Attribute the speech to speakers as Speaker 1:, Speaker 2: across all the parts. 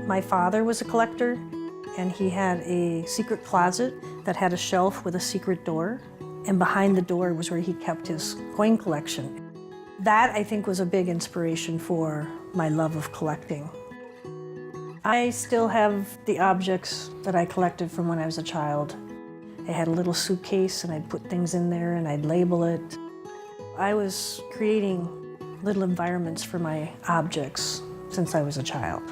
Speaker 1: My father was a collector, and he had a secret closet that had a shelf with a secret door, and behind the door was where he kept his coin collection. That, I think, was a big inspiration for my love of collecting. I still have the objects that I collected from when I was a child. I had a little suitcase, and I'd put things in there, and I'd label it. I was creating little environments for my objects since I was a child.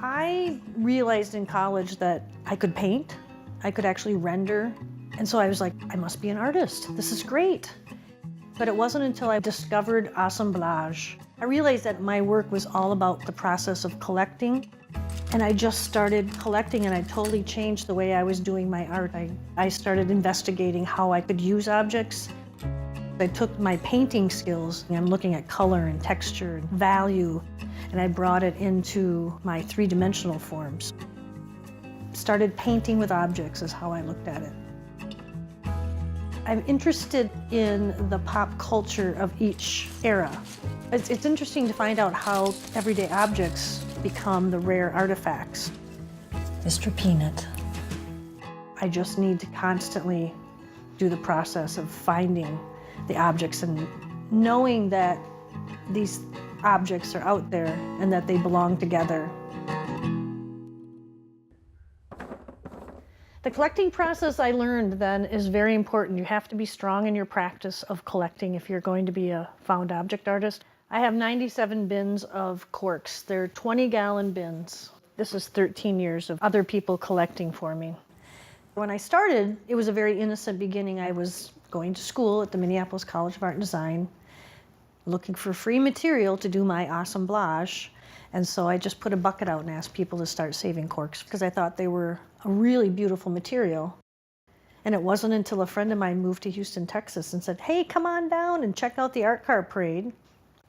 Speaker 1: I realized in college that I could paint, I could actually render, and so I was like, I must be an artist. This is great. But it wasn't until I discovered assemblage. I realized that my work was all about the process of collecting, and I just started collecting, and I totally changed the way I was doing my art. I started investigating how I could use objects. I took my painting skills, and I'm looking at color and texture and value, and I brought it into my three-dimensional forms. Started painting with objects is how I looked at it. I'm interested in the pop culture of each era. It's interesting to find out how everyday objects become the rare artifacts. Mr. Peanut. I just need to constantly do the process of finding the objects and knowing that these objects are out there and that they belong together. The collecting process, I learned then, is very important. You have to be strong in your practice of collecting if you're going to be a found object artist. I have 97 bins of corks. They're 20-gallon bins. This is 13 years of other people collecting for me. When I started, it was a very innocent beginning. I was going to school at the Minneapolis College of Art and Design, looking for free material to do my assemblage. And so I just put a bucket out and asked people to start saving corks because I thought they were a really beautiful material. And it wasn't until a friend of mine moved to Houston, Texas and said, hey, come on down and check out the art car parade.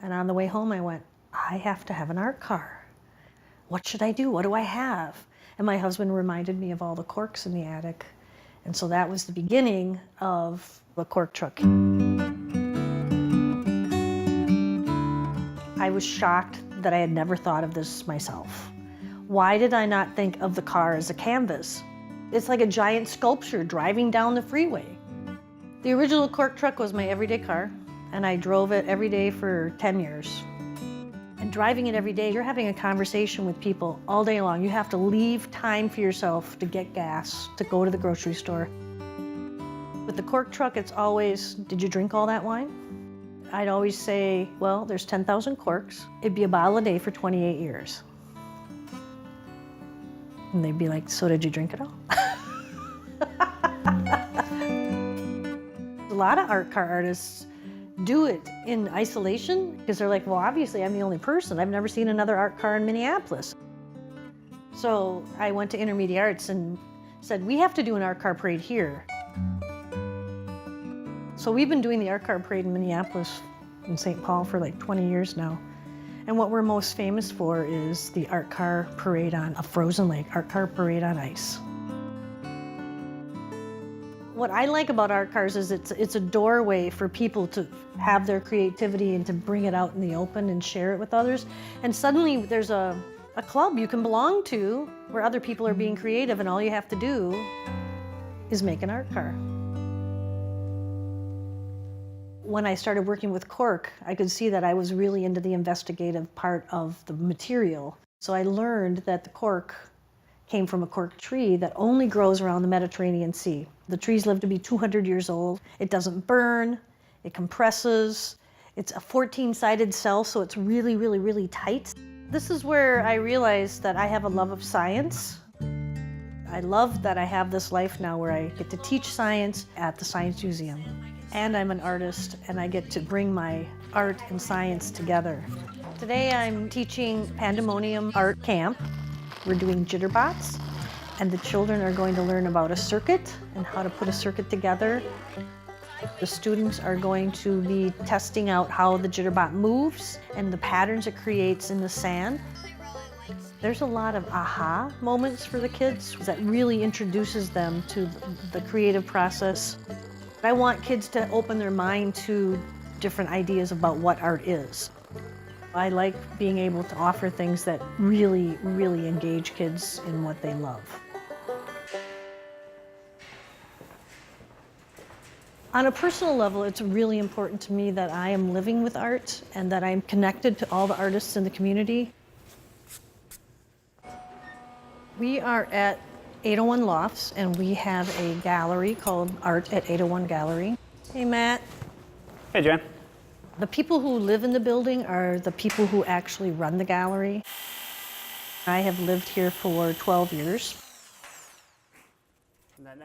Speaker 1: And on the way home I went, I have to have an art car. What should I do? What do I have? And my husband reminded me of all the corks in the attic. And so that was the beginning of the cork truck. I was shocked that I had never thought of this myself. Why did I not think of the car as a canvas? It's like a giant sculpture driving down the freeway. The original cork truck was my everyday car, and I drove it every day for 10 years. And driving it every day, you're having a conversation with people all day long. You have to leave time for yourself to get gas, to go to the grocery store. With the cork truck, it's always, did you drink all that wine? I'd always say, well, there's 10,000 corks. It'd be a bottle a day for 28 years. And they'd be like, so did you drink it all? A lot of art car artists do it in isolation because they're like, well, obviously I'm the only person. I've never seen another art car in Minneapolis. So I went to Intermediate Arts and said, we have to do an art car parade here. So we've been doing the art car parade in Minneapolis and St. Paul for like 20 years now. And what we're most famous for is the art car parade on a frozen lake, art car parade on ice. What I like about art cars is it's a doorway for people to have their creativity and to bring it out in the open and share it with others. And suddenly there's a club you can belong to where other people are being creative and all you have to do is make an art car. When I started working with cork, I could see that I was really into the investigative part of the material. So I learned that the cork came from a cork tree that only grows around the Mediterranean Sea. The trees live to be 200 years old. It doesn't burn, it compresses. It's a 14-sided cell, so it's really, really, really tight. This is where I realized that I have a love of science. I love that I have this life now where I get to teach science at the Science Museum. And I'm an artist, and I get to bring my art and science together. Today I'm teaching Pandemonium Art Camp. We're doing jitterbots, and the children are going to learn about a circuit and how to put a circuit together. The students are going to be testing out how the jitterbot moves and the patterns it creates in the sand. There's a lot of aha moments for the kids that really introduces them to the creative process. I want kids to open their mind to different ideas about what art is. I like being able to offer things that really, really engage kids in what they love. On a personal level, it's really important to me that I am living with art and that I'm connected to all the artists in the community. We are at 801 Lofts, and we have a gallery called Art at 801 Gallery. Hey, Matt.
Speaker 2: Hey, Jen.
Speaker 1: The people who live in the building are the people who actually run the gallery. I have lived here for 12 years.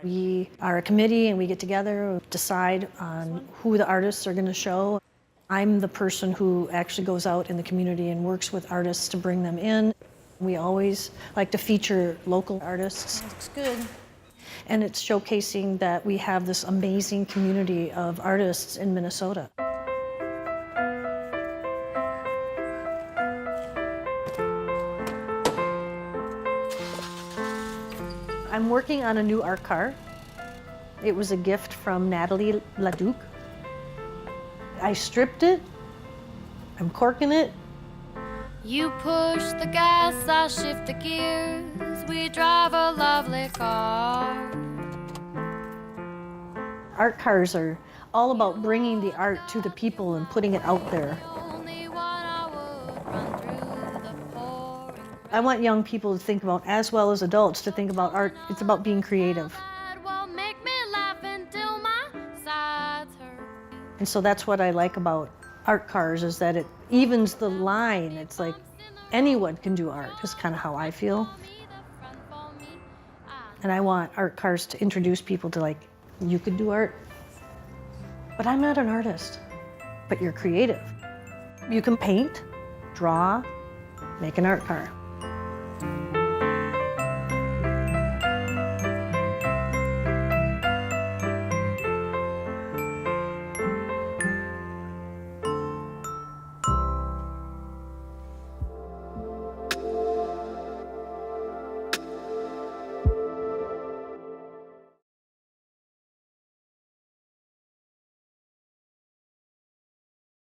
Speaker 1: We are a committee, and we get together, decide on who the artists are going to show. I'm the person who actually goes out in the community and works with artists to bring them in. We always like to feature local artists. Looks good. And it's showcasing that we have this amazing community of artists in Minnesota. I'm working on a new art car. It was a gift from Natalie LaDuke. I stripped it. I'm corking it.
Speaker 3: You push the gas, I shift the gears. We drive a lovely car.
Speaker 1: Art cars are all about bringing the art to the people and putting it out there. I want young people to think about, as well as adults, to think about art. It's about being creative. And so that's what I like about art cars, is that it evens the line. It's like anyone can do art, is kind of how I feel. And I want art cars to introduce people to, like, you could do art, but I'm not an artist, but you're creative. You can paint, draw, make an art car.